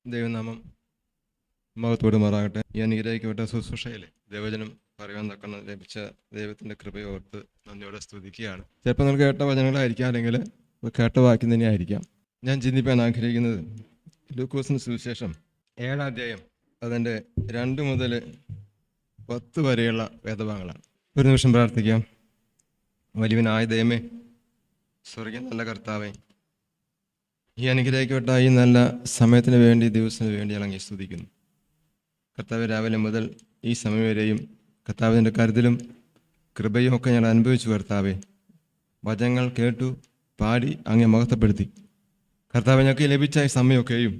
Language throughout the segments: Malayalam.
ദൈവനാമം മഹത്വപ്പെടുമാറാകട്ടെ. ഈ അനുഗ്രഹിക്കപ്പെട്ട ശുശ്രൂഷയിലെ ദൈവജനം പറയുവാൻ തക്കണം ലഭിച്ച ദൈവത്തിൻ്റെ കൃപയോർത്ത് നന്ദിയോടെ സ്തുതിക്കുകയാണ്. ചിലപ്പോൾ നമുക്ക് കേട്ട വചനങ്ങളായിരിക്കാം, അല്ലെങ്കിൽ കേട്ട വാക്യം തന്നെയായിരിക്കാം. ഞാൻ ചിന്തിപ്പാൻ ആഗ്രഹിക്കുന്നത് ലൂക്കോസിന് സുവിശേഷം 7-ാം അധ്യായം അതിൻ്റെ 2 മുതൽ 10 വരെയുള്ള വേദഭാഗങ്ങളാണ്. ഒരു നിമിഷം പ്രാർത്ഥിക്കാം. വലിയവനായ ദൈവമേ, സ്വർഗ്ഗം നല്ല കർത്താവേ, ഈ അനുഗ്രഹിക്കപ്പെട്ട ഈ നല്ല സമയത്തിന് വേണ്ടി, ദിവസത്തിന് വേണ്ടി ഞങ്ങൾ സ്തുതിക്കുന്നു. കർത്താവ്, രാവിലെ മുതൽ ഈ സമയം വരെയും കർത്താവിൻ്റെ കരുതലും കൃപയും ഒക്കെ ഞങ്ങൾ അനുഭവിച്ചു. കർത്താവെ, വചനങ്ങൾ കേട്ടു പാടി അങ്ങേ മഹത്വപ്പെടുത്തി. കർത്താവ്, ഞങ്ങൾക്ക് ലഭിച്ച ഈ സമയമൊക്കെയും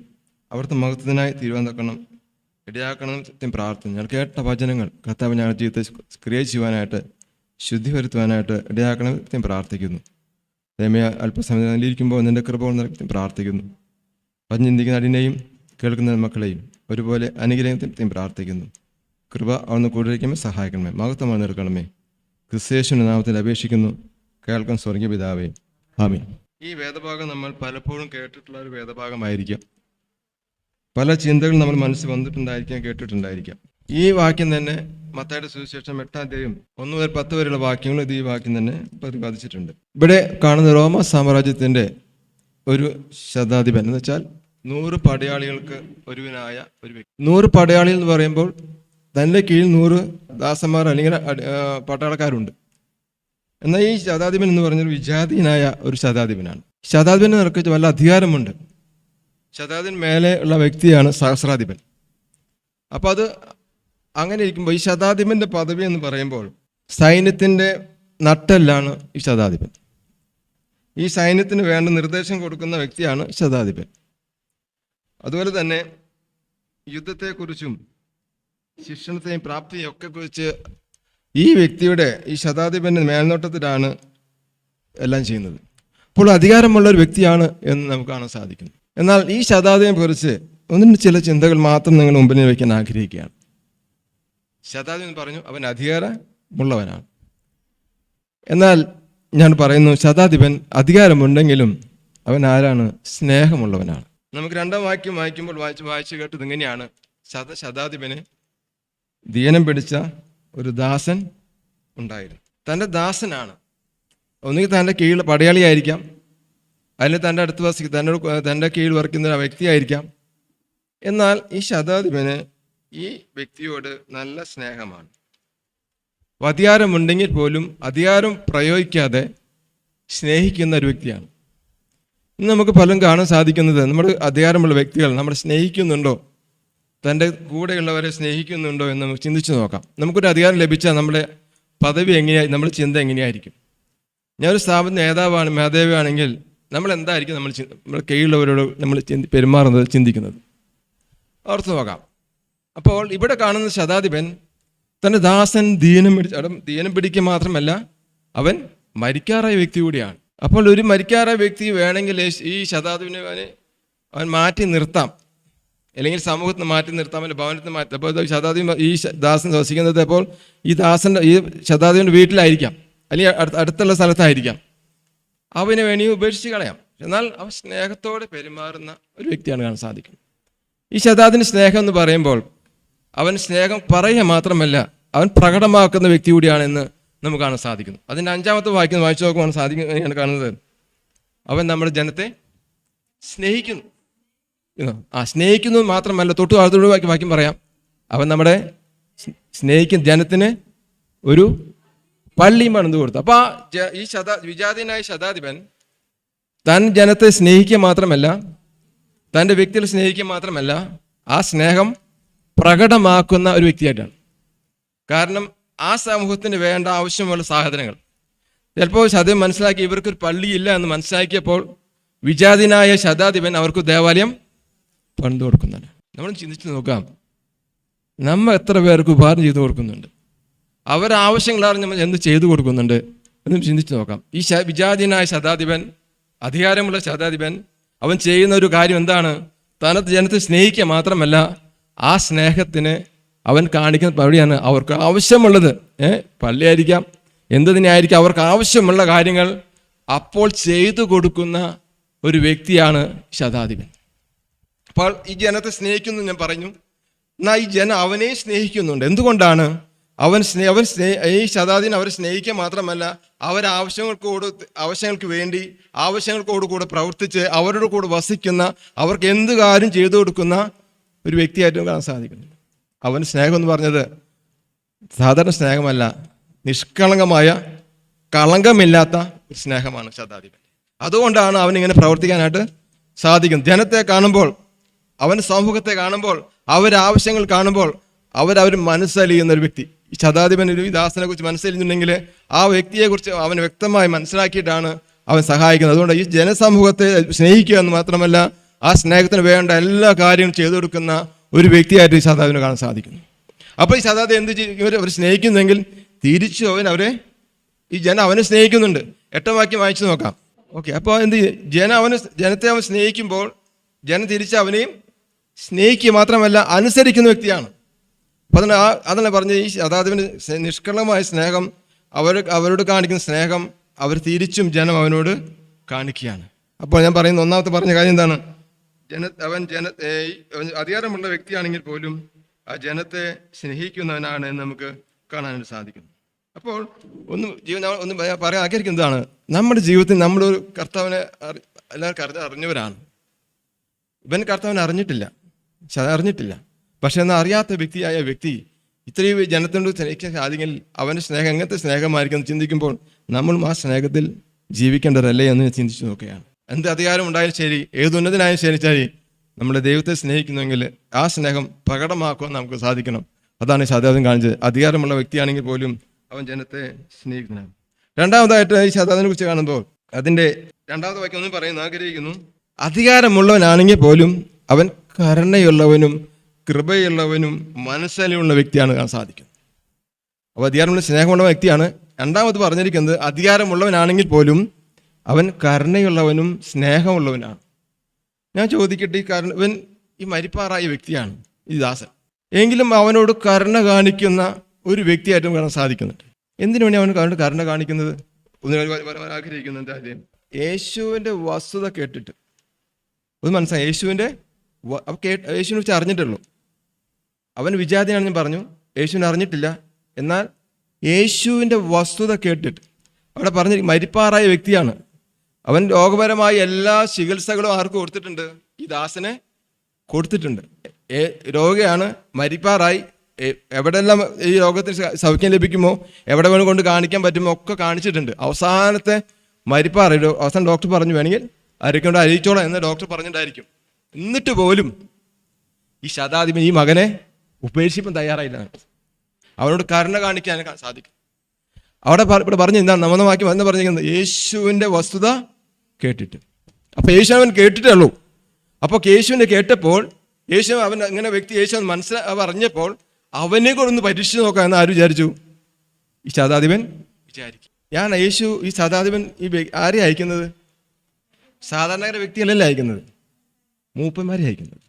അവിടുത്തെ മഹത്വത്തിനായി തീരുവാൻ തക്കണം ഇടയാക്കണം പ്രാർത്ഥന. ഞങ്ങൾ കേട്ട വചനങ്ങൾ കർത്താവ് ഞങ്ങളുടെ ജീവിതത്തെ ക്രിയ ചെയ്യുവാനായിട്ട്, ശുദ്ധി വരുത്തുവാനായിട്ട് ഇടയാക്കണം പ്രാർത്ഥിക്കുന്നു. ദൈവമേ, അല്പസമയം ഇരിക്കുമ്പോൾ നിൻ്റെ കൃപ കൊണ്ട് പ്രാർത്ഥിക്കുന്നു. വചനം ചിന്തിക്കുന്ന അടിനെയും കേൾക്കുന്ന മക്കളെയും ഒരുപോലെ അനുഗ്രഹത്തെയും പ്രാർത്ഥിക്കുന്നു. കൃപ അവിടുന്ന് കൂടിയിരിക്കുമ്പോൾ സഹായിക്കണമേ, മഹത്വമായി നിൽക്കണമേ. ക്രിസ്തയേശുവിൻ്റെ നാമത്തിൽ അപേക്ഷിക്കുന്നു, കേൾക്കാൻ സ്വർഗീയ പിതാവേ, ആമീൻ. ഈ വേദഭാഗം നമ്മൾ പലപ്പോഴും കേട്ടിട്ടുള്ള ഒരു വേദഭാഗമായിരിക്കാം. പല ചിന്തകൾ നമ്മൾ മനസ്സിൽ വന്നിട്ടുണ്ടായിരിക്കാം, കേട്ടിട്ടുണ്ടായിരിക്കാം. ഈ വാക്യം തന്നെ മത്തായിയുടെ സുവിശേഷം 8-ാം അധ്യായം 1 മുതൽ 10 വരെയുള്ള വാക്യങ്ങൾ ഇത് ഈ വാക്യം തന്നെ പ്രതിപാദിച്ചിട്ടുണ്ട്. ഇവിടെ കാണുന്ന റോമ സാമ്രാജ്യത്തിൻ്റെ ഒരു ശതാധിപൻ എന്ന് വെച്ചാൽ 100 പടയാളികൾക്ക് ഒരുവനായ ഒരു വ്യക്തി. 100 പടയാളികൾ എന്ന് പറയുമ്പോൾ തൻ്റെ കീഴിൽ 100 ദാസന്മാർ അല്ലെങ്കിൽ പട്ടാളക്കാരുണ്ട്. എന്നാൽ ഈ ശതാധിപൻ എന്ന് പറഞ്ഞൊരു വിജാതീയനായ ഒരു ശതാധിപനാണ്. ശതാധിപന് നിറക്ക് വല്ല അധികാരമുണ്ട്. ശതാധിപൻ മേലെ ഉള്ള വ്യക്തിയാണ് സഹസ്രാധിപൻ. അപ്പോൾ അത് അങ്ങനെ ഇരിക്കുമ്പോൾ ഈ ശതാധിപൻ്റെ പദവി എന്ന് പറയുമ്പോൾ സൈന്യത്തിൻ്റെ നട്ടെല്ലാണ് ഈ ശതാധിപൻ. ഈ സൈന്യത്തിന് വേണ്ട നിർദ്ദേശം കൊടുക്കുന്ന വ്യക്തിയാണ് ശതാധിപൻ. അതുപോലെ തന്നെ യുദ്ധത്തെക്കുറിച്ചും ശിക്ഷണത്തെയും പ്രാപ്തിയും ഒക്കെ കുറിച്ച് ഈ വ്യക്തിയുടെ, ഈ ശതാധിപൻ്റെ മേൽനോട്ടത്തിലാണ് എല്ലാം ചെയ്യുന്നത്. അപ്പോൾ അധികാരമുള്ള ഒരു വ്യക്തിയാണ് എന്ന് നമുക്ക് കാണാൻ സാധിക്കുന്നു. എന്നാൽ ഈ ശതാധിപനെ കുറിച്ച് ചില ചിന്തകൾ മാത്രം നിങ്ങൾ മുമ്പിൽ വയ്ക്കാൻ ആഗ്രഹിക്കുകയാണ്. ശതാധിപൻ പറഞ്ഞു അവൻ അധികാരമുള്ളവനാണ്. എന്നാൽ ഞാൻ പറയുന്നു, ശതാധിപൻ അധികാരമുണ്ടെങ്കിലും അവൻ ആരാണ്? സ്നേഹമുള്ളവനാണ്. നമുക്ക് 2-ാം വാക്യം വായിക്കുമ്പോൾ വായിച്ചു കേട്ടത് ഇങ്ങനെയാണ്: ശതാധിപന് ദീനം പിടിച്ച ഒരു ദാസൻ ഉണ്ടായിരുന്നു. തൻ്റെ ദാസനാണ്. ഒന്നുകിൽ തൻ്റെ കീഴിൽ പടയാളിയായിരിക്കാം, അല്ലെങ്കിൽ തൻ്റെ അടുത്ത് തൻ്റെ കീഴിൽ വർക്കുന്ന വ്യക്തിയായിരിക്കാം. എന്നാൽ ഈ ശതാധിപന് ഈ വ്യക്തിയോട് നല്ല സ്നേഹമാണ്. അധികാരമുണ്ടെങ്കിൽ പോലും അധികാരം പ്രയോഗിക്കാതെ സ്നേഹിക്കുന്ന ഒരു വ്യക്തിയാണ്. ഇന്ന് നമുക്ക് പലരും കാണാൻ സാധിക്കുന്നത്, നമ്മുടെ അധികാരമുള്ള വ്യക്തികൾ നമ്മളെ സ്നേഹിക്കുന്നുണ്ടോ, തൻ്റെ കൂടെയുള്ളവരെ സ്നേഹിക്കുന്നുണ്ടോ എന്ന് നമുക്ക് ചിന്തിച്ച് നോക്കാം. നമുക്കൊരു അധികാരം ലഭിച്ചാൽ നമ്മുടെ പദവി നമ്മുടെ ചിന്ത എങ്ങനെയായിരിക്കും? ഞാനൊരു സ്ഥാപന നേതാവാണ്, മേധാവിയാണെങ്കിൽ നമ്മൾ എന്തായിരിക്കും നമ്മുടെ കീഴിലുള്ളവരോട് നമ്മൾ പെരുമാറുന്നത്, ചിന്തിക്കുന്നത്? ഓർത്ത് നോക്കാം. അപ്പോൾ ഇവിടെ കാണുന്ന ശതാധിപൻ തൻ്റെ ദാസൻ ദീനം പിടിക്കുക മാത്രമല്ല, അവൻ മരിക്കാറായ വ്യക്തി കൂടിയാണ്. അപ്പോൾ ഒരു മരിക്കാറായ വ്യക്തി വേണമെങ്കിൽ ഈ ശതാധിപനെ അവൻ മാറ്റി നിർത്താം, അല്ലെങ്കിൽ സമൂഹത്തിന് മാറ്റി നിർത്താം, അല്ലെങ്കിൽ ഭവനത്തിന് മാറ്റി. അപ്പോൾ ശതാധിപൻ, ഈ ദാസൻ വസിക്കുന്നത് അപ്പോൾ ഈ ശതാധിപൻ്റെ വീട്ടിലായിരിക്കാം, അല്ലെങ്കിൽ അടുത്തുള്ള സ്ഥലത്തായിരിക്കാം. അവനെ വേണമെങ്കിൽ ഉപേക്ഷിച്ച് കളയാം. എന്നാൽ അവൻ സ്നേഹത്തോടെ പെരുമാറുന്ന ഒരു വ്യക്തിയാണ് കാണാൻ സാധിക്കുന്നത്. ഈ ശതാധിപൻ്റെ സ്നേഹം എന്ന് പറയുമ്പോൾ അവൻ സ്നേഹം പറയുക മാത്രമല്ല, അവൻ പ്രകടമാക്കുന്ന വ്യക്തി കൂടിയാണെന്ന് നമുക്ക് കാണാൻ സാധിക്കുന്നു. അതിൻ്റെ 5-ാമത്തെ വാക്യം വായിച്ചു നോക്കുവാൻ സാധിക്കുന്നതാണ് കാണുന്നത്. അവൻ നമ്മുടെ ജനത്തെ സ്നേഹിക്കുന്നു. സ്നേഹിക്കുന്നു മാത്രമല്ല, തൊട്ട് അടുത്തോട് വാക്യം പറയാം, അവൻ നമ്മുടെ സ്നേഹിക്കുന്ന ജനത്തിന് ഒരു പള്ളിയും പണിത് കൊടുത്തു. അപ്പോൾ ഈ വിജാതീയനായ ശതാധിപൻ താൻ ജനത്തെ സ്നേഹിക്കുക മാത്രമല്ല, തൻ്റെ വ്യക്തിയെ സ്നേഹിക്കുക മാത്രമല്ല, ആ സ്നേഹം പ്രകടമാക്കുന്ന ഒരു വ്യക്തിയായിട്ടാണ്. കാരണം ആ സമൂഹത്തിന് വേണ്ട ആവശ്യമുള്ള സാധനങ്ങൾ ചിലപ്പോൾ ശതാധിപൻ മനസ്സിലാക്കി, ഇവർക്കൊരു പള്ളിയില്ല എന്ന് മനസ്സിലാക്കിയപ്പോൾ വിജാതീയനായ ശതാധിപൻ അവർക്ക് ദേവാലയം പണിത് കൊടുക്കുന്നുണ്ട്. നമ്മൾ ചിന്തിച്ച് നോക്കാം, നമ്മൾ എത്ര പേർക്ക് ഉപകാരം ചെയ്തു കൊടുക്കുന്നുണ്ട്, അവരുടെ ആവശ്യങ്ങളറിഞ്ഞ് നമ്മൾ എന്ത് ചെയ്തു കൊടുക്കുന്നുണ്ട് എന്ന് ചിന്തിച്ച് നോക്കാം. ഈ വിജാതീയനായ ശതാധിപൻ, അധികാരമുള്ള ശതാധിപൻ, അവൻ ചെയ്യുന്ന ഒരു കാര്യം എന്താണ്? തനത് ജനത്തെ സ്നേഹിക്കുക മാത്രമല്ല, ആ സ്നേഹത്തിന് അവൻ കാണിക്കുന്ന പടിയാണ് അവർക്ക് ആവശ്യമുള്ളത്. പള്ളിയായിരിക്കാം, എന്ത് തന്നെയായിരിക്കാം, അവർക്ക് ആവശ്യമുള്ള കാര്യങ്ങൾ അപ്പോൾ ചെയ്തു കൊടുക്കുന്ന ഒരു വ്യക്തിയാണ് ശതാധിപൻ. അപ്പോൾ ഈ ജനത്തെ സ്നേഹിക്കുന്നു ഞാൻ പറഞ്ഞു. എന്നാൽ ഈ ജനം അവനെ സ്നേഹിക്കുന്നുണ്ട്. എന്തുകൊണ്ടാണ്? ഈ ശതാധിപൻ അവരെ സ്നേഹിക്കുക മാത്രമല്ല, ആവശ്യങ്ങൾക്ക് വേണ്ടി ആവശ്യങ്ങൾക്കോടുകൂടെ പ്രവർത്തിച്ച് അവരുടെ കൂടെ വസിക്കുന്ന, അവർക്ക് എന്ത് കാര്യം ചെയ്തു കൊടുക്കുന്ന ഒരു വ്യക്തിയായിട്ടും കാണാൻ സാധിക്കുന്നു. അവൻ സ്നേഹം എന്ന് പറഞ്ഞത് സാധാരണ സ്നേഹമല്ല, നിഷ്കളങ്കമായ കളങ്കമില്ലാത്ത ഒരു സ്നേഹമാണ് ശതാധിപൻ. അതുകൊണ്ടാണ് അവനിങ്ങനെ പ്രവർത്തിക്കാനായിട്ട് സാധിക്കുന്നത്. ജനത്തെ കാണുമ്പോൾ, അവൻ്റെ സമൂഹത്തെ കാണുമ്പോൾ, അവരാവശ്യങ്ങൾ കാണുമ്പോൾ അവർ മനസ്സലിയുന്ന ഒരു വ്യക്തി. ഈ ശതാധിപൻ ഒരു ദാസനെ കുറിച്ച് മനസ്സലിയുന്നുണ്ടെങ്കിൽ ആ വ്യക്തിയെക്കുറിച്ച് അവൻ വ്യക്തമായി മനസ്സിലാക്കിയിട്ടാണ് അവൻ സഹായിക്കുന്നത്. അതുകൊണ്ട് ഈ ജനസമൂഹത്തെ സ്നേഹിക്കുക എന്ന് മാത്രമല്ല, ആ സ്നേഹത്തിന് വേണ്ട എല്ലാ കാര്യങ്ങളും ചെയ്തു കൊടുക്കുന്ന ഒരു വ്യക്തിയായിട്ട് ഈ ശതാധിപനെ കാണാൻ സാധിക്കുന്നു. അപ്പോൾ ഈ ശതാധിപൻ എന്ത് ചെയ്യും? അവർ സ്നേഹിക്കുന്നെങ്കിൽ തിരിച്ചു ഈ ജനം അവനെ സ്നേഹിക്കുന്നുണ്ട്. 8 വാക്യം വായിച്ചു നോക്കാം. ഓക്കെ, അപ്പോൾ എന്ത് ജനത്തെ അവൻ സ്നേഹിക്കുമ്പോൾ ജനം തിരിച്ച് അവനെയും സ്നേഹിക്കുക മാത്രമല്ല അനുസരിക്കുന്ന വ്യക്തിയാണ്. അപ്പം അതല്ല പറഞ്ഞ ഈ ശതാധിപന് നിഷ്കളങ്കമായ സ്നേഹം, അവരോട് കാണിക്കുന്ന സ്നേഹം അവർ തിരിച്ചും ജനം അവനോട് കാണിക്കുകയാണ്. അപ്പോൾ ഞാൻ പറയുന്ന ഒന്നാമത്തെ പറഞ്ഞ കാര്യം എന്താണ്? അവൻ അധികാരമുള്ള വ്യക്തിയാണെങ്കിൽ പോലും ആ ജനത്തെ സ്നേഹിക്കുന്നവനാണ് എന്ന് നമുക്ക് കാണാനായിട്ട് സാധിക്കുന്നു. അപ്പോൾ ഒന്ന് പറയാൻ ആഗ്രഹിക്കുന്നതാണ്, നമ്മുടെ ജീവിതത്തിൽ നമ്മളൊരു കർത്താവിനെ എല്ലാവർക്കും അറിഞ്ഞവരാണ്. ഇവൻ കർത്താവിനെ അറിഞ്ഞിട്ടില്ല. പക്ഷെ എന്നാൽ അറിയാത്ത വ്യക്തി ഇത്രയും ജനത്തിനോട് സ്നേഹിക്കാൻ സാധിക്കെങ്കിൽ അവൻ്റെ സ്നേഹം എങ്ങനത്തെ സ്നേഹമായിരിക്കും ചിന്തിക്കുമ്പോൾ നമ്മളും ആ സ്നേഹത്തിൽ ജീവിക്കേണ്ടതല്ലേ എന്ന് ചിന്തിച്ചു നോക്കുകയാണ്. എന്ത് അധികാരം ഉണ്ടായാലും ശരി, ഏത് ഉന്നതനായാലും ശരി, നമ്മുടെ ദൈവത്തെ സ്നേഹിക്കുന്നുവെങ്കിൽ ആ സ്നേഹം പ്രകടമാക്കുവാൻ നമുക്ക് സാധിക്കണം. അതാണ് ശതാധിപൻ കാണിച്ചത്. അധികാരമുള്ള വ്യക്തിയാണെങ്കിൽ പോലും അവൻ ജനത്തെ സ്നേഹിക്കണം. രണ്ടാമതായിട്ട് ഈ ശതാധിപനെ കുറിച്ച് കാണുമ്പോൾ അതിൻ്റെ 2ാമത്തെ വാക്യം ഒന്നും പറയുന്ന ആഗ്രഹിക്കുന്നു. അധികാരമുള്ളവനാണെങ്കിൽ പോലും അവൻ കരുണയുള്ളവനും കൃപയുള്ളവനും മനസ്സലിയുള്ള വ്യക്തിയാണ് കാണാൻ സാധിക്കുന്നത്. അപ്പോൾ അധികാരമുള്ള സ്നേഹമുള്ള വ്യക്തിയാണ്. രണ്ടാമത് പറഞ്ഞിരിക്കുന്നത് അധികാരമുള്ളവനാണെങ്കിൽ പോലും അവൻ കരുണയുള്ളവനും സ്നേഹമുള്ളവനാണ്. ഞാൻ ചോദിക്കട്ടെ, ഇവൻ ഈ മരിപ്പാറായ വ്യക്തിയാണ് ഈ ദാസൻ, എങ്കിലും അവനോട് കരുണ കാണിക്കുന്ന ഒരു വ്യക്തിയായിട്ടും കാണാൻ സാധിക്കുന്നുണ്ട്. എന്തിനു വേണ്ടി അവനോട് കരുണ കാണിക്കുന്നത്? ആഗ്രഹിക്കുന്നത് യേശുവിൻ്റെ വസ്തുത കേട്ടിട്ട് ഒന്ന് മനസ്സിലായി. യേശുവിനെ കുറിച്ച് അറിഞ്ഞിട്ടുള്ളൂ. അവൻ വിജാതിയാണെന്ന് ഞാൻ പറഞ്ഞു, യേശുവിനെ അറിഞ്ഞിട്ടില്ല. എന്നാൽ യേശുവിൻ്റെ വസ്തുത കേട്ടിട്ട് അവിടെ പറഞ്ഞ മരിപ്പാറായ വ്യക്തിയാണ്. അവൻ രോഗപരമായ എല്ലാ ചികിത്സകളും ആർക്ക് കൊടുത്തിട്ടുണ്ട്? ഈ ദാസനെ കൊടുത്തിട്ടുണ്ട്. രോഗിയാണ്, മരിപ്പാറായി. എവിടെയെല്ലാം ഈ രോഗത്തിന് സൗഖ്യം ലഭിക്കുമോ, എവിടെ വേണം കൊണ്ട് കാണിക്കാൻ പറ്റുമോ ഒക്കെ കാണിച്ചിട്ടുണ്ട്. അവസാനത്തെ മരിപ്പാറായി. അവസാനം ഡോക്ടർ പറഞ്ഞു വേണമെങ്കിൽ ആരൊക്കെ അറിയിച്ചോളാം എന്ന് ഡോക്ടർ പറഞ്ഞിട്ടായിരിക്കും. എന്നിട്ട് പോലും ഈ ശതാധിപൻ ഈ മകനെ ഉപേക്ഷിക്കാൻ തയ്യാറായില്ല. അവനോട് കരുണ കാണിക്കാൻ സാധിക്കും. അവിടെ ഇവിടെ പറഞ്ഞ് എന്താണ് നമ്മവാക്യം എന്ന് പറഞ്ഞിരിക്കുന്നത്? യേശുവിൻ്റെ വസ്തുത കേട്ടിട്ട്. അപ്പോൾ യേശു അവൻ കേട്ടിട്ടേ ഉള്ളൂ. അപ്പോൾ യേശുവിനെ കേട്ടപ്പോൾ അവൻ ഇങ്ങനെ വ്യക്തി യേശു അറിഞ്ഞപ്പോൾ അവനെ കൂടെ ഒന്ന് പരീക്ഷിച്ച് നോക്കാം എന്ന് ആര് വിചാരിച്ചു? ഈ ശതാധിപൻ വിചാരിക്കും. ഈ ശതാധിപൻ ആരെ അയക്കുന്നത്? സാധാരണ വ്യക്തികളല്ല അയക്കുന്നത്, മൂപ്പന്മാരെ അയക്കുന്നത്.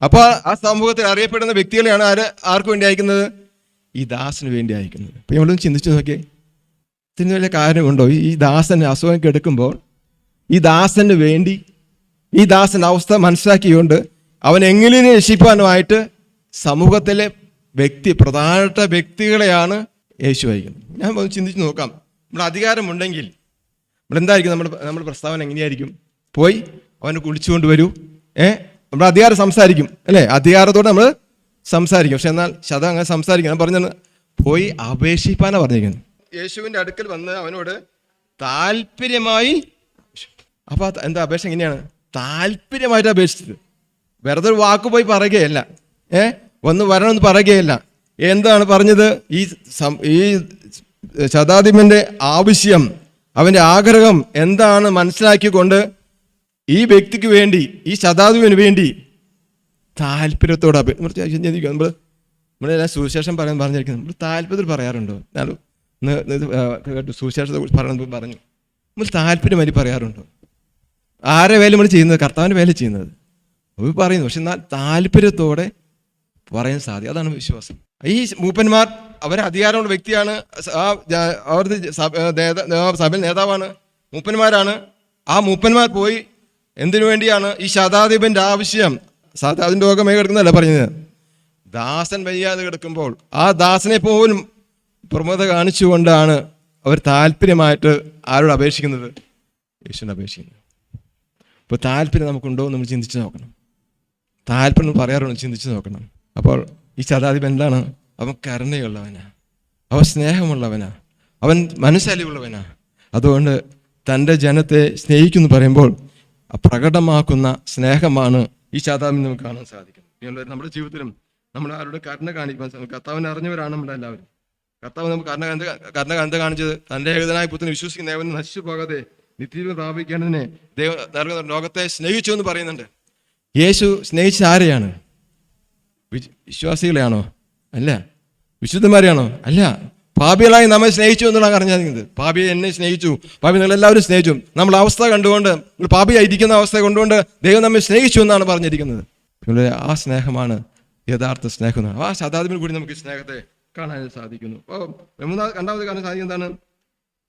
അപ്പോൾ ആ സമൂഹത്തിൽ അറിയപ്പെടുന്ന വ്യക്തികളെയാണ് ആർക്ക് വേണ്ടി അയക്കുന്നത്? ഈ ദാസന് വേണ്ടി അയക്കുന്നത്. അപ്പോൾ നമ്മളൊന്ന് ചിന്തിച്ചു നോക്കിയേ, ഇതിന് വലിയ കാര്യമുണ്ടോ? ഈ ദാസന് അസുഖം കെടുക്കുമ്പോൾ ഈ ദാസന് വേണ്ടി ഈ ദാസൻ്റെ അവസ്ഥ മനസ്സിലാക്കിക്കൊണ്ട് അവൻ എങ്ങനെ രക്ഷിക്കാനുമായിട്ട് സമൂഹത്തിലെ പ്രധാനപ്പെട്ട വ്യക്തികളെയാണ് യേശു അയക്കുന്നത്. ഞാൻ ചിന്തിച്ച് നോക്കാം, നമ്മുടെ അധികാരമുണ്ടെങ്കിൽ നമ്മളെന്തായിരിക്കും നമ്മുടെ പ്രസ്താവന എങ്ങനെയായിരിക്കും? പോയി അവനെ കുളിച്ചുകൊണ്ട് വരൂ, നമ്മുടെ അധികാരം സംസാരിക്കും അല്ലേ? അധികാരത്തോടെ നമ്മൾ സംസാരിക്കും. പക്ഷെ എന്നാൽ അങ്ങനെ സംസാരിക്കും. ഞാൻ പറഞ്ഞത് പോയി അപേക്ഷിപ്പാനാണ് പറഞ്ഞിരിക്കുന്നത്. യേശുവിൻ്റെ അടുക്കൽ വന്ന് അവനോട് താല്പര്യമായി. അപ്പോൾ എന്താ അപേക്ഷ എങ്ങനെയാണ്? താല്പര്യമായിട്ട് അപേക്ഷിച്ചത്. വെറുതെ ഒരു വാക്ക് പോയി പറയുകയല്ല, വന്ന് വരണമെന്ന് പറയുകയല്ല. എന്താണ് പറഞ്ഞത്? ഈ ശതാധിപൻ്റെ ആവശ്യം, അവൻ്റെ ആഗ്രഹം എന്താണ് മനസ്സിലാക്കിക്കൊണ്ട് ഈ വ്യക്തിക്ക് വേണ്ടി, ഈ ശതാധിപന് വേണ്ടി താല്പര്യത്തോടെ നമ്മളെല്ലാം സുവിശേഷം പറഞ്ഞിരിക്കുന്നത് നമ്മൾ താല്പര്യത്തിൽ പറയാറുണ്ടോ? സുവിശേഷത്തെ കുറിച്ച് പറഞ്ഞു നമ്മൾ താല്പര്യമായി പറയാറുണ്ടോ? ആരെ വേല നമ്മൾ ചെയ്യുന്നത്? കർത്താവിൻ്റെ വേല ചെയ്യുന്നത് അവർ പറയുന്നു. പക്ഷെ എന്നാൽ താല്പര്യത്തോടെ പറയാൻ സാധിക്കും. അതാണ് വിശ്വാസം. ഈ മൂപ്പന്മാർ അവരെ അധികാരമുള്ള വ്യക്തിയാണ്, അവരുടെ സഭയിൽ നേതാവാണ്, മൂപ്പന്മാരാണ്. ആ മൂപ്പന്മാർ പോയി എന്തിനു വേണ്ടിയാണ്? ഈ ശതാധിപൻ്റെ ആവശ്യം അതിൻ്റെ രോഗമേ കിടക്കുന്നതല്ല പറഞ്ഞത്. ദാസൻ വയ്യാതെ കിടക്കുമ്പോൾ ആ ദാസനെ പോലും പ്രമുഖത കാണിച്ചുകൊണ്ടാണ് അവർ താല്പര്യമായിട്ട് ആരോട് അപേക്ഷിക്കുന്നത്? യേശുവിനെ അപേക്ഷിക്കുന്നത്. ഇപ്പോൾ താല്പര്യം നമുക്കുണ്ടോ എന്ന് നമ്മൾ ചിന്തിച്ച് നോക്കണം. താല്പര്യം പറയാറുണ്ട്, ചിന്തിച്ച് നോക്കണം. അപ്പോൾ ഈ ശതാധിപൻ എന്താണ്? അവൻ കരുണയുള്ളവനാ, അവൻ സ്നേഹമുള്ളവനാ, അവൻ മനസ്സലിവുള്ളവനാ. അതുകൊണ്ട് തൻ്റെ ജനത്തെ സ്നേഹിക്കുന്നു പറയുമ്പോൾ പ്രകടമാക്കുന്ന സ്നേഹമാണ് ഈ ശതാധിപൻ നമുക്ക് കാണാൻ സാധിക്കുന്നത്. നമ്മുടെ ജീവിതത്തിലും നമ്മൾ ആരുടെ കരുണ കാണിക്കാൻ കർത്താവിനെ അറിഞ്ഞവരാണ് നമ്മളെല്ലാവരും. കർത്താവ് നമുക്ക് കരുണ കാണിച്ചത് തൻ്റെ ഏകനായ പുത്രനെ വിശ്വസിക്കുന്ന ഏവനും നശിച്ചു പോകാതെ നിത്യജീവൻ പ്രാപിക്കേണ്ടതിനെ ദൈവം ലോകത്തെ സ്നേഹിച്ചു എന്ന് പറയുന്നുണ്ട്. യേശു സ്നേഹിച്ച ആരെയാണ്? വിശ്വാസികളെയാണോ? അല്ല. വിശുദ്ധന്മാരെയാണോ? അല്ല. പാപികളായി നമ്മെ സ്നേഹിച്ചു എന്നുള്ള അറിഞ്ഞത്. പാപിയെ എന്നെ സ്നേഹിച്ചു, പാപി നിങ്ങളെല്ലാവരും സ്നേഹിച്ചു. നമ്മൾ അവസ്ഥ കണ്ടുകൊണ്ട്, പാപിയായിരിക്കുന്ന അവസ്ഥ കൊണ്ടുകൊണ്ട് ദൈവം നമ്മെ സ്നേഹിച്ചു എന്നാണ് പറഞ്ഞിരിക്കുന്നത്. ആ സ്നേഹമാണ് യഥാർത്ഥ സ്നേഹം. ആ ശതാധിപൻ കൂടി നമുക്ക് സ്നേഹത്തെ കാണാൻ സാധിക്കുന്നു. അപ്പോൾ രണ്ടാമത് കാണാൻ സാധിക്കുന്നതാണ്,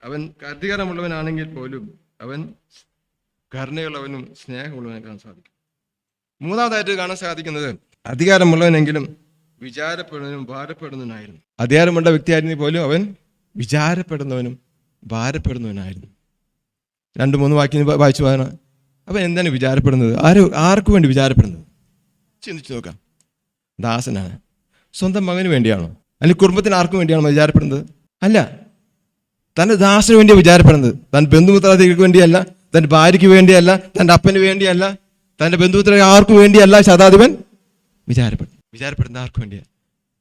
അവൻ അധികാരമുള്ളവനാണെങ്കിൽ പോലും അവൻ കരുണയുള്ളവനും സ്നേഹമുള്ളവനും കാണാൻ സാധിക്കും. മൂന്നാമതായിട്ട് കാണാൻ സാധിക്കുന്നത്, അധികാരമുള്ളവനെങ്കിലും വിചാരപ്പെടുന്നവനും ഭാരപ്പെടുന്നവനായിരുന്നു. അധികാരമുള്ള വ്യക്തിയായിരുന്നു പോലും അവൻ വിചാരപ്പെടുന്നവനും ഭാരപ്പെടുന്നവനായിരുന്നു. 2-3 വാക്യം വായിച്ചു പോകാൻ. അവൻ എന്താണ് വിചാരപ്പെടുന്നത്? ആർക്കു വേണ്ടി വിചാരപ്പെടുന്നത്? ചിന്തിച്ചു നോക്കാം. ദാസനാണ്. സ്വന്തം മകന് വേണ്ടിയാണോ? അല്ലെങ്കിൽ കുടുംബത്തിന് ആർക്കും വേണ്ടിയാണോ വിചാരപ്പെടുന്നത്? അല്ല. തൻ്റെ ദാസന് വേണ്ടിയാണ് വിചാരപ്പെടുന്നത്. തൻ്റെ ബന്ധുമിത്രാദികൾക്ക് വേണ്ടിയല്ല, തൻ്റെ ഭാര്യയ്ക്ക് വേണ്ടിയല്ല, തൻ്റെ അപ്പന് വേണ്ടിയല്ല, തൻ്റെ ബന്ധുമിത്ര ആർക്കും വേണ്ടിയല്ല ശതാധിപൻ വിചാരപ്പെടുന്നത് ആർക്കും വേണ്ടിയാണ്?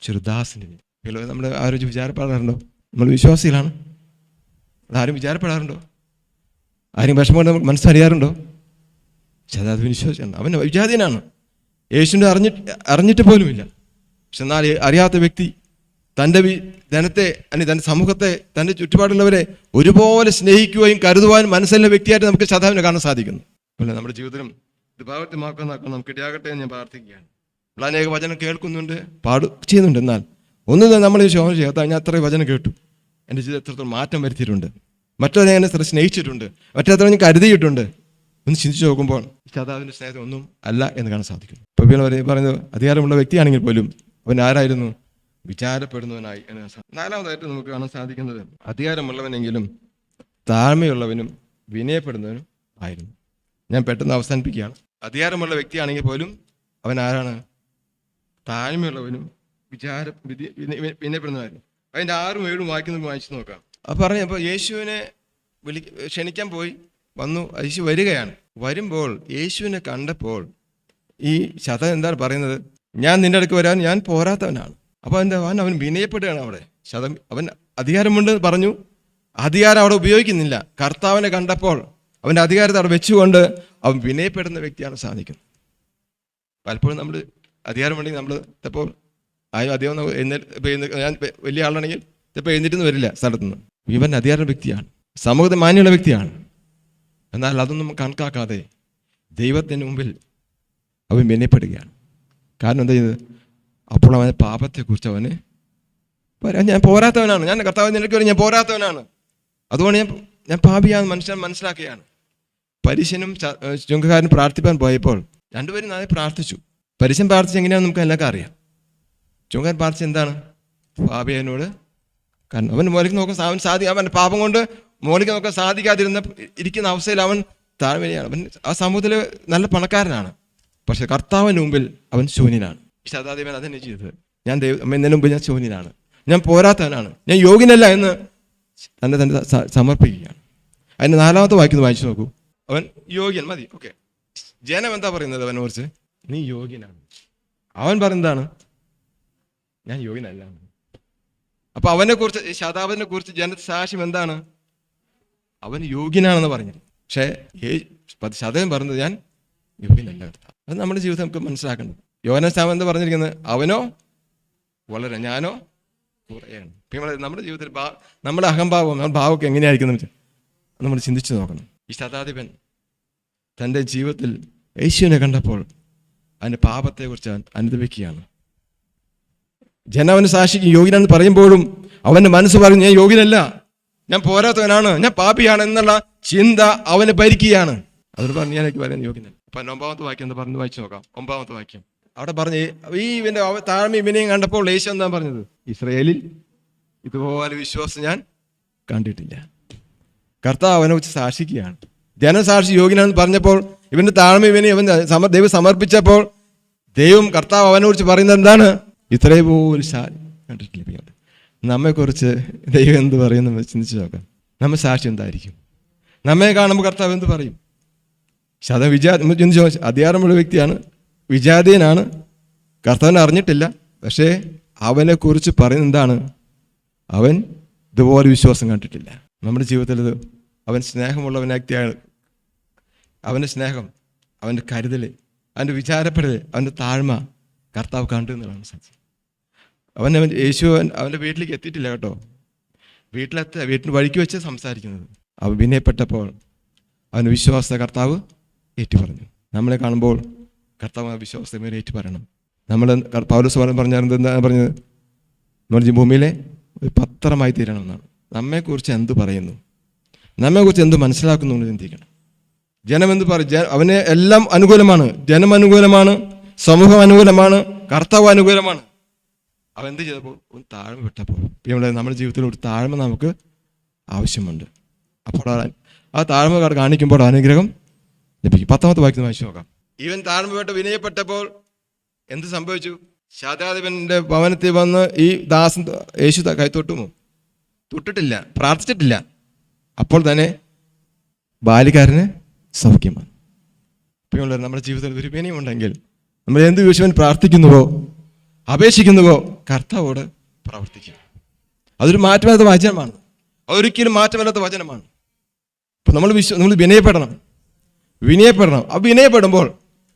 ചെറുദാസിന് വേണ്ടി. നമ്മൾ ആരും വിചാരപ്പെടാറുണ്ടോ? നമ്മൾ വിശ്വാസികളാണ്. ആരും വിചാരപ്പെടാറുണ്ടോ? ആരും വിഷമം നമുക്ക് മനസ്സറിയാറുണ്ടോ? ശതാധിപൻ വിശ്വാസിയാണ്. അവൻ വിജാതീയനാണ്. യേശുവിനെ അറിഞ്ഞിട്ട് പോലുമില്ല. പക്ഷെ എന്നാൽ അറിയാത്ത വ്യക്തി തൻ്റെ ജനത്തെ, അല്ലെങ്കിൽ തൻ്റെ സമൂഹത്തെ, തൻ്റെ ചുറ്റുപാടുള്ളവരെ ഒരുപോലെ സ്നേഹിക്കുകയും കരുതുവാനും മനസ്സിലുള്ള വ്യക്തിയായിട്ട് നമുക്ക് ശതാധിപനെ കാണാൻ സാധിക്കുന്നു. അല്ലേ? നമ്മുടെ ജീവിതത്തിലും ഇത് പ്രാവർത്തികമാക്കാൻ നമുക്ക് ഇടയാകട്ടെ എന്ന് ഞാൻ പ്രാർത്ഥിക്കുകയാണ്. നമ്മൾ അനേക വചനം കേൾക്കുന്നുണ്ട്, ചെയ്യുന്നുണ്ട്. എന്നാൽ ഒന്നും നമ്മൾ ശോഭന ചെയ്യാത്ത ഞാൻ അത്രയും വചനം കേട്ടു, എൻ്റെ ജീവിതത്തിൽ എത്രത്തോളം മാറ്റം വരുത്തിയിട്ടുണ്ട്, മറ്റൊരു എന്നെ എത്ര സ്നേഹിച്ചിട്ടുണ്ട്, മറ്റെത്ര ഞാൻ കരുതിയിട്ടുണ്ട്. ഒന്ന് ചിന്തിച്ചു നോക്കുമ്പോൾ ശതാധിപൻ്റെ സ്നേഹം ഒന്നും അല്ല എന്ന് കാണാൻ സാധിക്കും. ഇപ്പോൾ പറയുന്നത് അധികാരമുള്ള വ്യക്തിയാണെങ്കിൽ പോലും അവൻ ആരായിരുന്നു? വിചാരപ്പെടുന്നവനായി. നാലാമതായിട്ട് നമുക്ക് കാണാൻ സാധിക്കുന്നത്, അധികാരമുള്ളവനെങ്കിലും താഴ്മയുള്ളവനും വിനയപ്പെടുന്നവനും ആയിരുന്നു. ഞാൻ പെട്ടെന്ന് അവസാനിപ്പിക്കുകയാണ്. അധികാരമുള്ള വ്യക്തിയാണെങ്കിൽ പോലും അവൻ ആരാണ്? താഴ്മയുള്ളവനും വിനയപ്പെടുന്നവനായിരുന്നു. അതിൻ്റെ 6-7 വായിച്ചു നോക്കാം. അപ്പോൾ പറഞ്ഞപ്പോൾ യേശുവിനെ ക്ഷണിക്കാൻ പോയി വന്നു. യേശു വരികയാണ്. വരുമ്പോൾ യേശുവിനെ കണ്ടപ്പോൾ ഈ എന്താണ് പറയുന്നത്? ഞാൻ നിന്റെ അടുക്ക് വരാൻ ഞാൻ പോരാത്തവനാണ്. അപ്പോൾ അവൻ വിനയപ്പെടുകയാണ്. അവിടെ അവൻ അധികാരമുണ്ട് പറഞ്ഞു, അധികാരം അവിടെ ഉപയോഗിക്കുന്നില്ല. കർത്താവിനെ കണ്ടപ്പോൾ അവൻ്റെ അധികാരത്തെ അവിടെ വെച്ചുകൊണ്ട് അവൻ വിനയപ്പെടുന്ന വ്യക്തിയാണ് സാധിക്കുന്നത്. പലപ്പോഴും നമ്മൾ അധികാരമുണ്ടെങ്കിൽ നമ്മൾ ചിലപ്പോൾ അധികം ഞാൻ വലിയ ആളാണെങ്കിൽ ചിലപ്പോൾ എഴുന്നേറ്റൊന്നും വരില്ല സ്ഥലത്തുനിന്ന്. ഇവൻ അധികാര വ്യക്തിയാണ്, സമൂഹത്തെ മാന്യമുള്ള വ്യക്തിയാണ്. എന്നാൽ അതൊന്നും കണക്കാക്കാതെ ദൈവത്തിന് മുമ്പിൽ അവൻ വിനയപ്പെടുകയാണ്. കാരണം എന്താ ചെയ്തത്? അപ്പോൾ അവൻ്റെ പാപത്തെക്കുറിച്ച് അവന് ഞാൻ പോരാത്തവനാണ്, ഞാൻ കർത്താവ് നിനക്ക് വരെ ഞാൻ പോരാത്തവനാണ്, അതുകൊണ്ട് ഞാൻ പാപിയാന്ന് മനസ്സിലാക്കുകയാണ്. പരീശനും ചുങ്കക്കാരനും പ്രാർത്ഥിപ്പാൻ പോയപ്പോൾ രണ്ടുപേരും നന്നായി പ്രാർത്ഥിച്ചു. പരീശൻ പ്രാർത്ഥിച്ച് എങ്ങനെയാണെന്ന് നമുക്ക് എല്ലാവർക്കും അറിയാം. ചുങ്കക്കാരൻ പ്രാർത്ഥിച്ച എന്താണ്? പാപിയനോട്. കാരണം അവൻ മോലിക്ക് നോക്കാൻ അവൻ്റെ പാപം കൊണ്ട് മോലിക്ക് നോക്കാൻ ഇരിക്കുന്ന അവസ്ഥയിൽ അവൻ താഴ്മയാണ്. അവൻ ആ സമൂഹത്തിൽ നല്ല പണക്കാരനാണ്, പക്ഷെ കർത്താവിന് മുമ്പിൽ അവൻ ശൂന്യനാണ്. ശതാധിപൻ അതെന്നെ ചെയ്തത്. ഞാൻ എന്നതിന് മുമ്പ് ഞാൻ ശൂന്യനാണ്, ഞാൻ പോരാത്തവനാണ്, ഞാൻ യോഗ്യനല്ല എന്ന് തന്നെ സമർപ്പിക്കുകയാണ്. അതിന് 4-ാമത്തെ വായിച്ചു നോക്കൂ. അവൻ യോഗ്യൻ മതി. ഓക്കെ, ജനം എന്താ പറയുന്നത് അവനെ കുറിച്ച്? നീ യോഗ്യനാണ്. അവൻ പറയുന്നതാണ് ഞാൻ യോഗ്യനല്ല. അപ്പൊ അവനെ കുറിച്ച്, ശതാധിപനെ കുറിച്ച് ജനത്തെ സാക്ഷ്യം എന്താണ്? അവൻ യോഗ്യനാണെന്ന് പറഞ്ഞു. പക്ഷേ ശതാധിപൻ പറയുന്നത് ഞാൻ യോഗ്യനല്ല. അത് നമ്മുടെ ജീവിതത്തിൽ നമുക്ക് മനസ്സിലാക്കണം. യോഹന്നാൻ സ്നാപകൻ എന്താ പറഞ്ഞിരിക്കുന്നത്? അവനോ വളരെ, ഞാനോ കുറയാണ്. നമ്മുടെ ജീവിതത്തിൽ നമ്മുടെ അഹംഭാവം, നമ്മുടെ ഭാവമൊക്കെ എങ്ങനെയായിരിക്കും നമ്മൾ ചിന്തിച്ചു നോക്കണം. ഈ ശതാധിപൻ തൻ്റെ ജീവിതത്തിൽ യേശുവിനെ കണ്ടപ്പോൾ അതിൻ്റെ പാപത്തെക്കുറിച്ച് അനുഭവിക്കുകയാണ്. ജനം അവന് സാക്ഷിക്ക് യോഗ്യനാണെന്ന് പറയുമ്പോഴും അവൻ്റെ മനസ്സ് പറയും ഞാൻ യോഗ്യനല്ല, ഞാൻ പോരാത്തവനാണ്, ഞാൻ പാപിയാണ് എന്നുള്ള ചിന്ത അവനെ ഭരിക്കുകയാണ്. അതുകൊണ്ട് പറഞ്ഞു ഞാൻ എനിക്ക് പറയാൻ യോഗ്യനല്ല. അപ്പം 9-ാമത്തെ വാക്യം എന്താ പറഞ്ഞു വായിച്ചു നോക്കാം. 9-ാമത്തെ വാക്യം അവിടെ പറഞ്ഞ് ഈ ഇവന്റെ താഴ്മ ഇവനെയും കണ്ടപ്പോൾ യേശു എന്താ പറഞ്ഞത്? ഇസ്രായേലിൽ ഇതുപോലെ വിശ്വാസം ഞാൻ കണ്ടിട്ടില്ല. കർത്താവ് അവനെ വെച്ച് സാക്ഷിക്കുകയാണ്. ജനസാക്ഷി യോഗ്യനാണെന്ന് പറഞ്ഞപ്പോൾ ഇവന്റെ താഴ്മ ഇവനെ ദൈവം സമർപ്പിച്ചപ്പോൾ ദൈവം കർത്താവ് അവനെ കുറിച്ച് പറയുന്നത് എന്താണ്? ഇത്രയും പോലും കണ്ടിട്ടില്ല. നമ്മെക്കുറിച്ച് ദൈവം എന്ത് പറയുന്നു ചിന്തിച്ച് നോക്കാം. നമ്മെ സാക്ഷി എന്തായിരിക്കും? നമ്മെ കാണുമ്പോൾ കർത്താവ് എന്ത് പറയും? അധികാരമുള്ള വ്യക്തിയാണ്, വിജാതീയനാണ്, കർത്താവിനെ അറിഞ്ഞിട്ടില്ല. പക്ഷേ അവനെ കുറിച്ച് പറയുന്നത് എന്താണ്? അവൻ ഇതുപോലെ വിശ്വാസം കണ്ടിട്ടില്ല. നമ്മുടെ ജീവിതത്തിൽ ഇത് അവൻ സ്നേഹമുള്ള വ്യക്തിയാണ്. അവൻ്റെ സ്നേഹം, അവൻ്റെ കരുതൽ, അവൻ്റെ വിചാരപ്പെടൽ, അവൻ്റെ താഴ്മ കർത്താവ് കണ്ടു എന്നുള്ളതാണ് സത്യം. യേശു അവൻ്റെ വീട്ടിലേക്ക് എത്തിയിട്ടില്ല കേട്ടോ. വീട്ടിന് വഴിക്ക് വെച്ച് സംസാരിക്കുന്നത്. അവൻ വിനയപ്പെട്ടപ്പോൾ അവന് വിശ്വാസത്തെ കർത്താവ് ഏറ്റു പറഞ്ഞു. നമ്മളെ കാണുമ്പോൾ കർത്താവ് ആ വിശ്വാസത്തെ മേലെ ഏറ്റു പറയണം. നമ്മൾ പൗലോസ് പറഞ്ഞാൽ എന്താ പറഞ്ഞത്? നമ്മുടെ ഭൂമിയിലെ ഒരു പത്രമായി തീരണമെന്നാണ്. നമ്മെക്കുറിച്ച് എന്ത് പറയുന്നു, നമ്മെക്കുറിച്ച് എന്ത് മനസ്സിലാക്കുന്നു എന്ന് ചിന്തിക്കണം. ജനം എന്ത് പറയും? അവന് എല്ലാം അനുകൂലമാണ്. ജനം അനുകൂലമാണ്, സമൂഹം അനുകൂലമാണ്, കർത്താവ് അനുകൂലമാണ്. അവൻ എന്ത് ചെയ്തപ്പോൾ? ഒരു താഴ്മ വിട്ടപ്പോൾ. നമ്മുടെ ജീവിതത്തിൽ ഒരു താഴ്മ നമുക്ക് ആവശ്യമുണ്ട്. അപ്പോൾ ആ താഴ്മ കാണിക്കുമ്പോൾ അനുഗ്രഹം ലഭിക്കും. 10-ാമത്തെ വാക്യം വായിച്ചു നോക്കാം. ഇവൻ താഴ്മപ്പെട്ട് വിനയപ്പെട്ടപ്പോൾ എന്ത് സംഭവിച്ചു? ശതാധിപന്റെ ഭവനത്തിൽ വന്ന് ഈ ദാസൻ യേശു കൈ തൊട്ടിട്ടില്ല, പ്രാർത്ഥിച്ചിട്ടില്ല. അപ്പോൾ തന്നെ ബാല്യക്കാരന് സൗഖ്യമാണ്. പ്രിയമുള്ളവർ, നമ്മുടെ ജീവിതത്തിൽ ഒരു വിനയമുണ്ടെങ്കിൽ നമ്മൾ എന്ത് വിഷയം പ്രാർത്ഥിക്കുന്നുവോ, അപേക്ഷിക്കുന്നുവോ, കർത്താവോട് പ്രവർത്തിക്കും. അതൊരു മാറ്റമില്ലാത്ത വചനമാണ്. അതൊരിക്കലും മാറ്റമില്ലാത്ത വചനമാണ്. അപ്പം നമ്മൾ വിനയപ്പെടണം. ആ വിനയപ്പെടുമ്പോൾ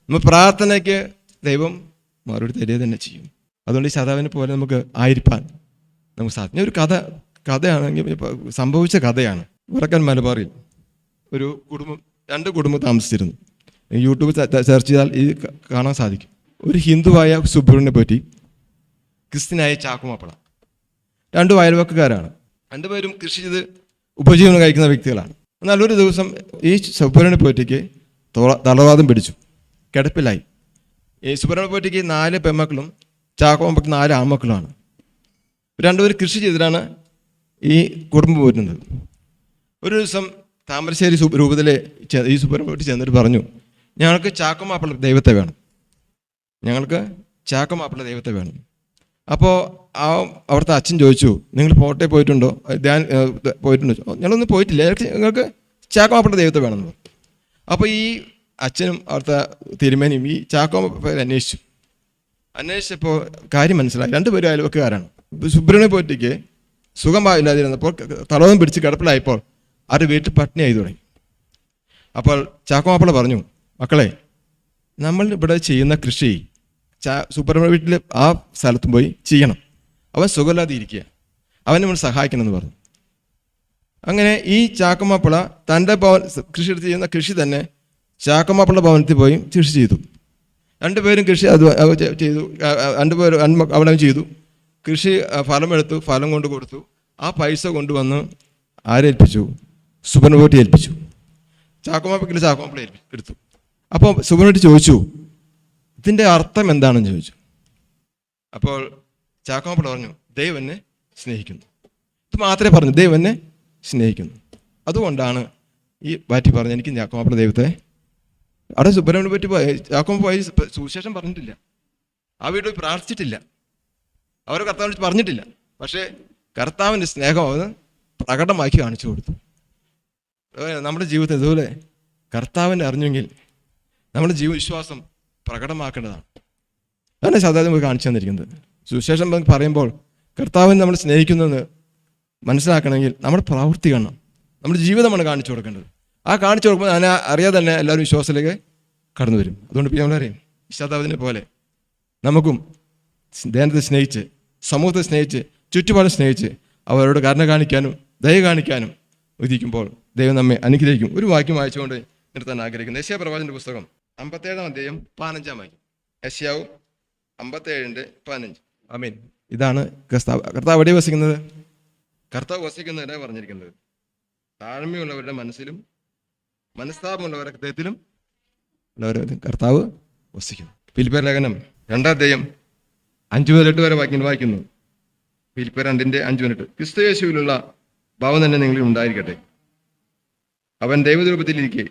നമ്മൾ പ്രാർത്ഥനയ്ക്ക് ദൈവം മറുപടി തരിക തന്നെ ചെയ്യും. അതുകൊണ്ട് ഈ ശതാവിനെ പോലെ നമുക്ക് ആയിരിക്കാൻ നമുക്ക് സാധിക്കും. ഒരു കഥയാണെങ്കിൽ സംഭവിച്ച കഥയാണ്. വടക്കൻ മലബാറിൽ ഒരു കുടുംബം, 2 കുടുംബം താമസിച്ചിരുന്നു. യൂട്യൂബ് സെർച്ച് ചെയ്താൽ ഇത് കാണാൻ സാധിക്കും. ഒരു ഹിന്ദുവായ സുബ്രനെ പറ്റി, ക്രിസ്ത്യനായ ചാക്കുമാപ്പള, 2 അയൽവക്കക്കാരാണ്. 2 പേരും കൃഷി ചെയ്ത് ഉപജീവനം കഴിക്കുന്ന വ്യക്തികളാണ്. എന്നാൽ ഒരു ദിവസം ഈ സുബ്രനെ പറ്റിക്ക് തളവാദം പിടിച്ചു, കിടപ്പിലായി. ഈ സുബ്രനെ പറ്റിക്ക് 4 പെൺമക്കളും ചാക്കുമാപ്പക്ക് 4 ആൺമക്കളുമാണ്. 2 പേര് കൃഷി ചെയ്തിട്ടാണ് ഈ കുടുംബം പോരുന്നത്. ഒരു ദിവസം താമരശ്ശേരി രൂപത്തിലെ ഈ സുബ്രനെ പറ്റി ചെന്നിട്ട് പറഞ്ഞു, ഞങ്ങൾക്ക് ചാക്കുമാപ്പള ദൈവത്തെ വേണം, ഞങ്ങൾക്ക് ചാക്കുമാപ്പള ദൈവത്തെ വേണം. അപ്പോൾ അവിടുത്തെ അച്ഛൻ ചോദിച്ചു, നിങ്ങൾ പോട്ടെ പോയിട്ടുണ്ടോ? പോയിട്ടുണ്ടോ? ഞങ്ങളൊന്നും പോയിട്ടില്ല, ഞങ്ങൾക്ക് ചാക്കുമാപ്പള ദൈവത്തെ വേണമെന്ന് പറഞ്ഞു. അപ്പോൾ ഈ അച്ഛനും അവിടുത്തെ തിരുമേനിയും ഈ ചാക്കുമാപ്പള അന്വേഷിച്ചപ്പോൾ കാര്യം മനസ്സിലായി. 2 പേരും അയൽവക്കാരാണ്. സുബ്രനെ പോറ്റിക്ക് സുഖമായില്ലാതിരുന്നപ്പോൾ തളവം പിടിച്ച് കിടപ്പിലായപ്പോൾ അവരുടെ വീട്ടിൽ പട്ടിണിയായി തുടങ്ങി. അപ്പോൾ ചാക്കുമാപ്പള പറഞ്ഞു, മക്കളെ, നമ്മൾ ഇവിടെ ചെയ്യുന്ന കൃഷി സുബ്രഹ്മണ്യ വീട്ടിൽ ആ സ്ഥലത്തും പോയി ചെയ്യണം. അവൻ സുഖമില്ലാതെ ഇരിക്കുക, അവനെ നമ്മൾ സഹായിക്കണമെന്ന് പറഞ്ഞു. അങ്ങനെ ഈ ചാക്കുമാപ്പള തൻ്റെ കൃഷി എടുത്ത് ചെയ്യുന്ന കൃഷി തന്നെ ചാക്കുമാപ്പള ഭവനത്തിൽ പോയി കൃഷി ചെയ്തു. 2 പേരും കൃഷി അത് ചെയ്തു. 2 പേരും അവിടെ ചെയ്തു. കൃഷി ഫലമെടുത്തു, ഫലം കൊണ്ട് കൊടുത്തു. ആ പൈസ കൊണ്ടുവന്ന് ആരേൽപ്പിച്ചു? സുബ്രഹ്മണ്യനെ ഏൽപ്പിച്ചു. ചാക്കുമാപ്പള എടുത്തു. അപ്പോൾ സുബ്രഹ്മണ്യൻ ചോദിച്ചു, ഇതിൻ്റെ അർത്ഥം എന്താണെന്ന് ചോദിച്ചു. അപ്പോൾ ചാക്കുമാപ്പള പറഞ്ഞു, ദൈവം എന്നെ സ്നേഹിക്കുന്നു. ഇത് മാത്രമേ പറഞ്ഞു, ദൈവം എന്നെ സ്നേഹിക്കുന്നു. അതുകൊണ്ടാണ് ഈ പാറ്റി പറഞ്ഞു, എനിക്ക് ചാക്കുമാപ്പള ദൈവത്തെ. അവിടെ സുബ്രഹ്മണ്യനെ പറ്റി ചാക്കുമാപ്പള പോയി സുവിശേഷം പറഞ്ഞിട്ടില്ല, ആ വീട്ടിൽ പ്രാർത്ഥിച്ചിട്ടില്ല, അവർ കർത്താവിനെ പറഞ്ഞിട്ടില്ല. പക്ഷേ കർത്താവിൻ്റെ സ്നേഹം അവന് പ്രകടമാക്കി കാണിച്ചു കൊടുത്തു. നമ്മുടെ ജീവിതത്തിൽ ഇതുപോലെ കർത്താവിനെ അറിഞ്ഞെങ്കിൽ നമ്മുടെ വിശ്വാസം പ്രകടമാക്കേണ്ടതാണ്. അതാണ് സാധാരണ നമുക്ക് കാണിച്ചു തന്നിരിക്കുന്നത്. സുവിശേഷം പറയുമ്പോൾ കർത്താവിനെ നമ്മൾ സ്നേഹിക്കുന്നതെന്ന് മനസ്സിലാക്കണമെങ്കിൽ നമ്മുടെ പ്രവൃത്തി കാണണം, നമ്മുടെ ജീവിതമാണ് കാണിച്ചു കൊടുക്കേണ്ടത്. ആ കാണിച്ചു കൊടുക്കുമ്പോൾ ഞാൻ അറിയാതെ തന്നെ എല്ലാവരും വിശ്വാസത്തിലേക്ക് കടന്നു വരും. അതുകൊണ്ട് നമ്മളറിയാം, ശതാബ്ദിനെ പോലെ നമുക്കും ദേഹത്തെ സ്നേഹിച്ച്, സമൂഹത്തെ സ്നേഹിച്ച്, ചുറ്റുപാടും സ്നേഹിച്ച് അവരോട് കരുണ കാണിക്കാനും ദയ കാണിക്കാനും വിധിക്കുമ്പോൾ ദൈവം നമ്മെ അനുഗ്രഹിക്കും. ഒരു വാക്യം വായിച്ചുകൊണ്ട് നിർത്താൻ ആഗ്രഹിക്കുന്നു. യെശയ്യാ പ്രവാചകന്റെ പുസ്തകം 57-ാം അധ്യായം 15-ാം വാക്യം. യെശയ്യാവ് 57:15. ആമേൻ. ഇതാണ് കർത്താവ് എവിടെ വസിക്കുന്നത്? കർത്താവ് വസിക്കുന്നവരെ പറഞ്ഞിരിക്കുന്നത് താഴ്മയുള്ളവരുടെ മനസ്സിലും മനസ്താപമുള്ളവരുടെ ഹൃദയത്തിലും എല്ലാവരും കർത്താവ് വസിക്കുന്നു. ഫിലിപ്പിയർ ലേഖനം 2:5-8 വരെ വായിക്കുന്നു. ഫിലിപ്പിയർ 2:5 ക്രിസ്തു യേശുവിലുള്ള ഭാവം തന്നെ നിങ്ങളിൽ ഉണ്ടായിരിക്കട്ടെ. അവൻ ദൈവരൂപത്തിലിരിക്കെ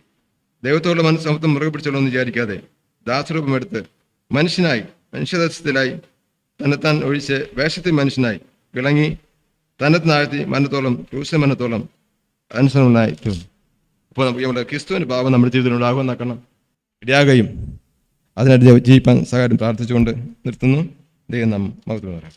ദൈവത്തോടുള്ള മനസ്സമത്വം മുറുകെ പിടിച്ചോളെന്ന് വിചാരിക്കാതെ ദാസരൂപമെടുത്ത് മനുഷ്യദർശനത്തിലായി തന്നെത്താൻ ഒഴിച്ച് വേഷത്തിൽ മനുഷ്യനായി വിളങ്ങി തന്നെ താഴ്ത്തി ക്രൂശമരണത്തോളം അനുസരണമായി തീർന്നു. അപ്പോൾ നമുക്ക് നമ്മുടെ ക്രിസ്തുവിൻ്റെ ഭാവം നമ്മുടെ ജീവിതത്തിൽ ഉണ്ടാകുമെന്നാക്കണം ഇടയാകുകയും അതിനായിട്ട് ജീവിക്കാൻ സഹായം പ്രാർത്ഥിച്ചുകൊണ്ട് നിർത്തുന്നു. ദൈവം നാം മഹത്വം പറയാം.